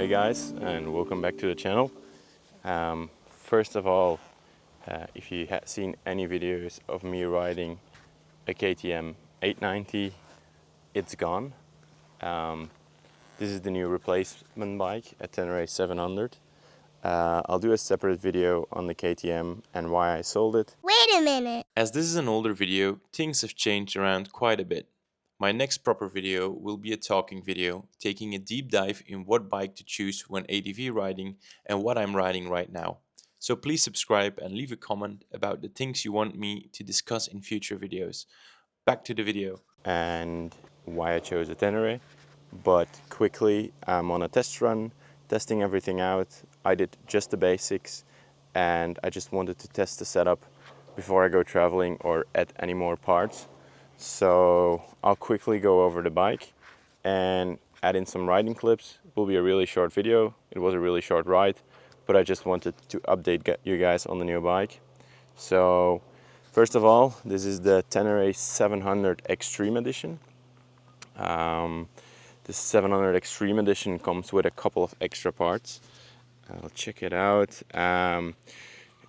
Hey guys, and welcome back to the channel. First of all, if you have seen any videos of me riding a KTM 890, it's gone. This is the new replacement bike, a Tenere 700. I'll do a separate video on the KTM and why I sold it. Wait a minute! As this is an older video, things have changed around quite a bit. My next proper video will be a talking video, taking a deep dive in what bike to choose when ADV riding and what I'm riding right now. So please subscribe and leave a comment about the things you want me to discuss in future videos. Back to the video. And why I chose a Tenere. But quickly, I'm on a test run, testing everything out. I did just the basics and I just wanted to test the setup before I go traveling or add any more parts. So I'll quickly go over the bike and add in some riding clips. It will be a really short video. It was a really short ride, but I just wanted to update you guys on the new bike. So first of all, this is the Tenere 700 Extreme Edition. This 700 Extreme Edition comes with a couple of extra parts. I'll check it out.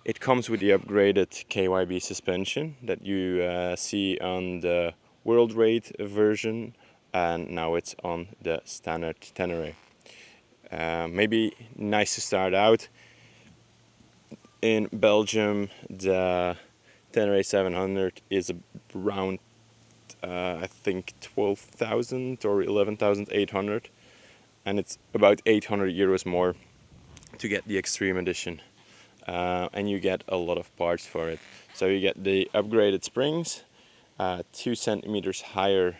It comes with the upgraded KYB suspension that you see on the World Raid version, and now it's on the standard Tenere. Maybe nice to start out. In Belgium, the Tenere 700 is around I think 12,000 or 11,800, and it's about 800 euros more to get the Extreme Edition. And you get a lot of parts for it. So you get the upgraded springs, 2 centimeters higher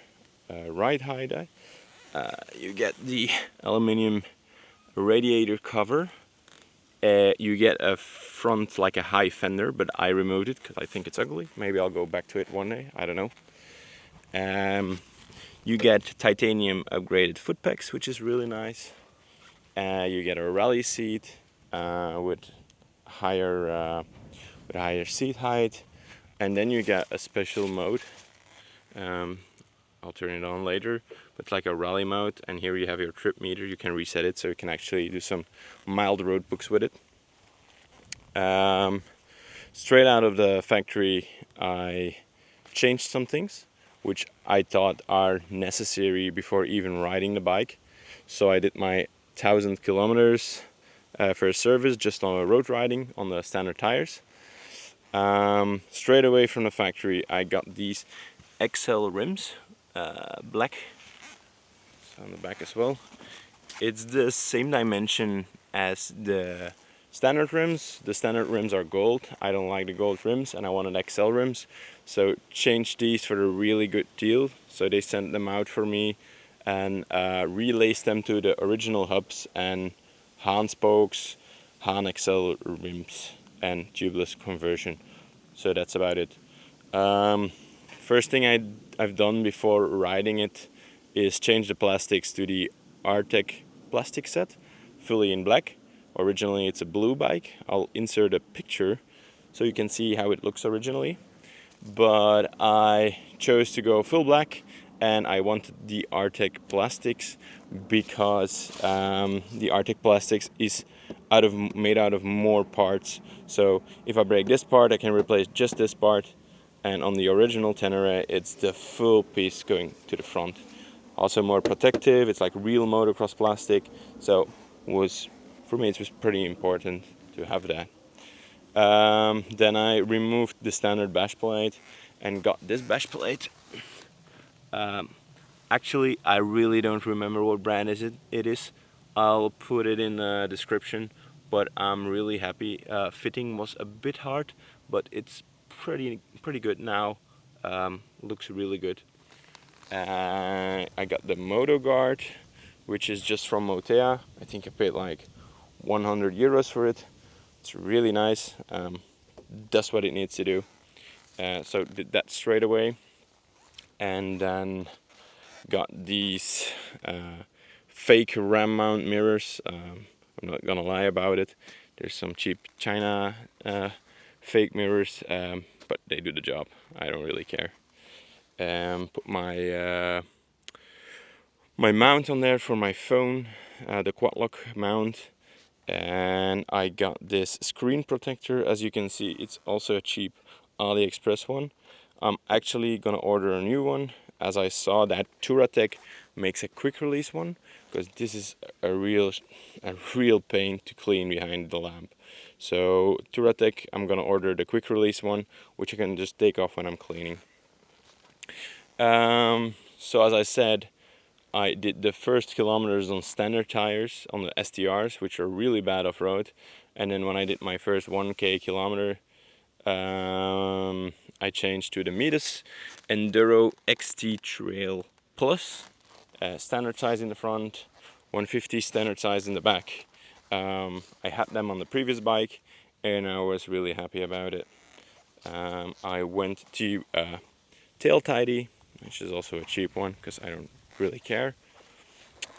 ride height. You get the aluminium radiator cover. You get a front like a high fender, but I removed it because I think it's ugly. Maybe I'll go back to it one day, I don't know. You get titanium upgraded foot pegs, which is really nice. You get a rally seat with higher seat height, and then you get a special mode. I'll turn it on later, but it's like a rally mode, and here you have your trip meter. You can reset it so you can actually do some mild road books with it. Straight out of the factory, I changed some things which I thought are necessary before even riding the bike. So I did my 1,000 kilometers for a service just on road riding on the standard tires. Straight away from the factory, I got these XL rims, black, it's on the back as well. It's the same dimension as the standard rims. The standard rims are gold. I don't like the gold rims and I wanted XL rims. So changed these for a really good deal. So they sent them out for me and relaced them to the original hubs and Haan spokes, Haan XL rims and tubeless conversion. So that's about it. First thing I've done before riding it is change the plastics to the Rtech plastic set, fully in black. Originally it's a blue bike. I'll insert a picture so you can see how it looks originally. But I chose to go full black and I wanted the Rtech plastics because the Rtech plastics is made out of more parts. So if I break this part, I can replace just this part, and on the original Tenere it's the full piece going to the front. Also more protective, it's like real motocross plastic, so for me it was pretty important to have that. Then I removed the standard bash plate and got this bash plate. Actually, I really don't remember what brand it is. I'll put it in the description, but I'm really happy. Fitting was a bit hard, but it's pretty good now. Looks really good. I got the moto guard, which is just from Motea. I think I paid like 100 euros for it. It's really nice. Does what it needs to do. So did that straight away, and then got these fake ram mount mirrors. I'm not gonna lie about it. There's some cheap China fake mirrors, but they do the job. I don't really care. Put my my mount on there for my phone. the Quadlock mount, and I got this screen protector. As you can see, it's also a cheap AliExpress one. I'm actually gonna order a new one, as I saw that Rtech makes a quick release one, because this is a real pain to clean behind the lamp. So Rtech, I'm gonna order the quick release one, which I can just take off when I'm cleaning. So as I said, I did the first kilometers on standard tires on the STRs, which are really bad off-road. And then when I did my first 1K kilometer, I changed to the Mitas Enduro XT Trail Plus, standard size in the front, 150 standard size in the back. I had them on the previous bike, and I was really happy about it. I went to Tail Tidy, which is also a cheap one because I don't really care.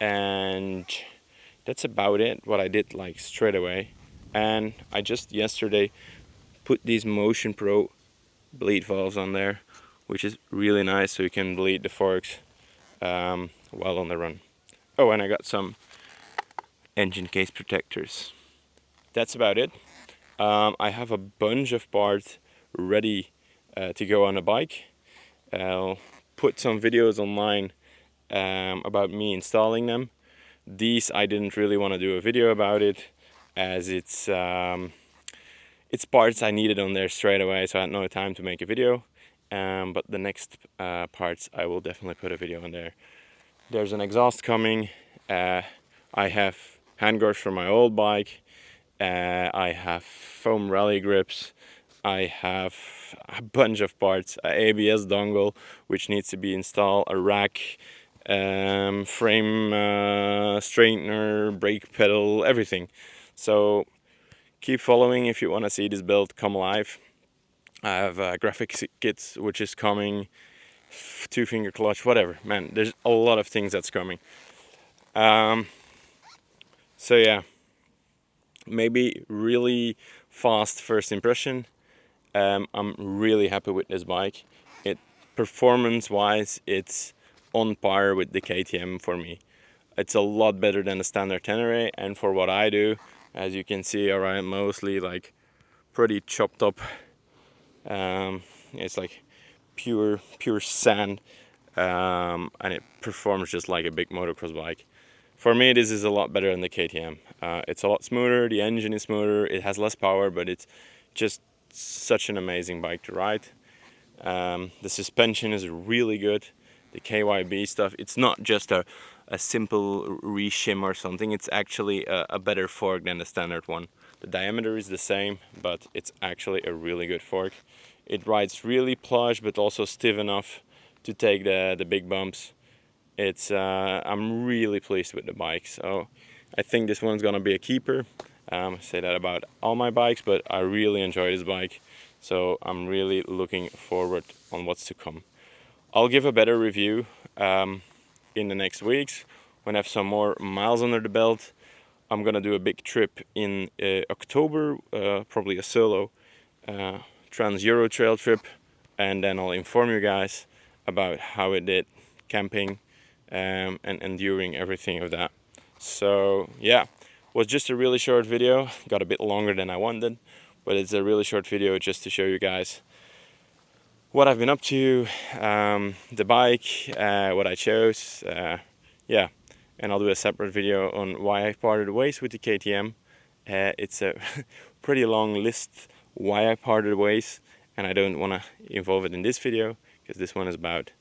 And that's about it, what I did like straight away. And I just yesterday put these Motionpro bleed valves on there, which is really nice, so you can bleed the forks while on the run. Oh, and I got some engine case protectors. That's about it. I have a bunch of parts ready to go on a bike. I'll put some videos online about me installing them. These I didn't really want to do a video about it, as it's parts I needed on there straight away, so I had no time to make a video. But the next parts I will definitely put a video on there. There's an exhaust coming. I have handguards for my old bike. I have foam rally grips. I have a bunch of parts, a ABS dongle which needs to be installed, a rack, frame straightener, brake pedal, everything. So keep following if you want to see this build come alive. I have graphics kits which is coming, 2-finger clutch, whatever. Man, there's a lot of things that's coming. So yeah, maybe really fast first impression. I'm really happy with this bike. Performance wise, it's on par with the KTM for me. It's a lot better than the standard Tenere, and for what I do, as you can see, I ride mostly like pretty chopped up. It's like pure sand, and it performs just like a big motocross bike. For me, this is a lot better than the KTM. It's a lot smoother, the engine is smoother, it has less power, but it's just such an amazing bike to ride. The suspension is really good. The KYB stuff, it's not just a simple reshim or something, it's actually a better fork than the standard one. The diameter is the same, but it's actually a really good fork. It rides really plush, but also stiff enough to take the big bumps. I'm really pleased with the bike, so I think this one's gonna be a keeper. I say that about all my bikes, but I really enjoy this bike, so I'm really looking forward on what's to come. I'll give a better review in the next weeks when I have some more miles under the belt. I'm gonna do a big trip in October, probably a solo Trans-Euro trail trip, and then I'll inform you guys about how it did camping and enduring everything of that. So yeah, was just a really short video, got a bit longer than I wanted, but it's a really short video just to show you guys what I've been up to, the bike, what I chose, yeah, and I'll do a separate video on why I parted ways with the KTM. It's a pretty long list why I parted ways, and I don't want to involve it in this video because this one is about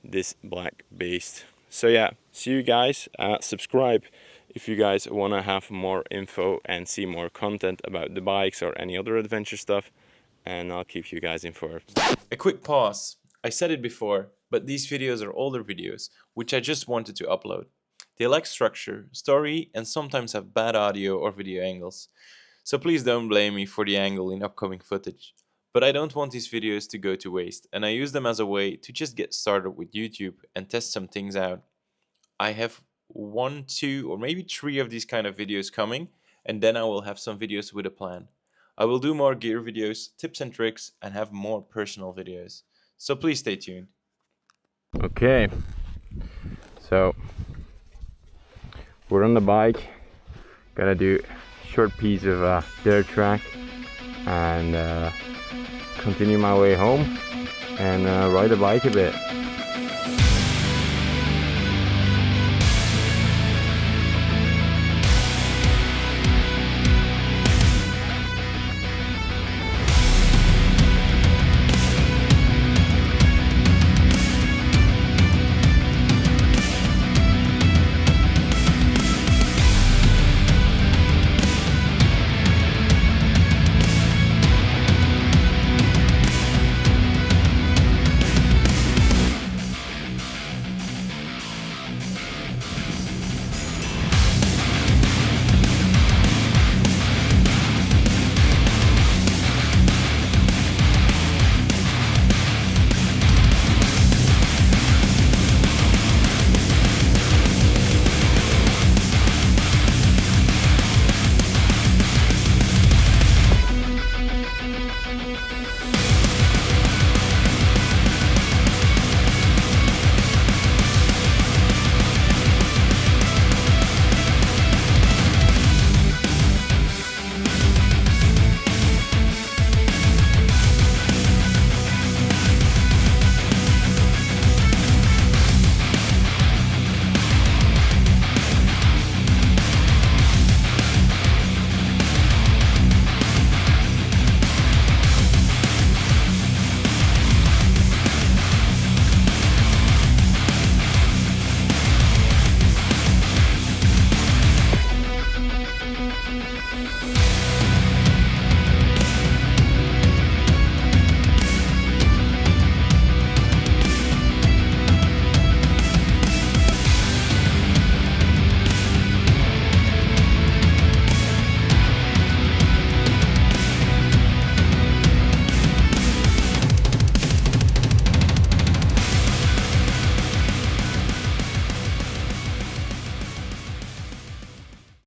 this black beast. So yeah, see you guys. Subscribe if you guys want to have more info and see more content about the bikes or any other adventure stuff, and I'll keep you guys informed. A quick pause. I said it before, but these videos are older videos, which I just wanted to upload. They lack structure, story, and sometimes have bad audio or video angles. So please don't blame me for the angle in upcoming footage. But I don't want these videos to go to waste, and I use them as a way to just get started with YouTube and test some things out. I have 1, 2, or maybe 3 of these kind of videos coming, and then I will have some videos with a plan. I will do more gear videos, tips and tricks, and have more personal videos. So please stay tuned. Okay, so We're on the bike, gotta do a short piece of dirt track and continue my way home and ride the bike a bit.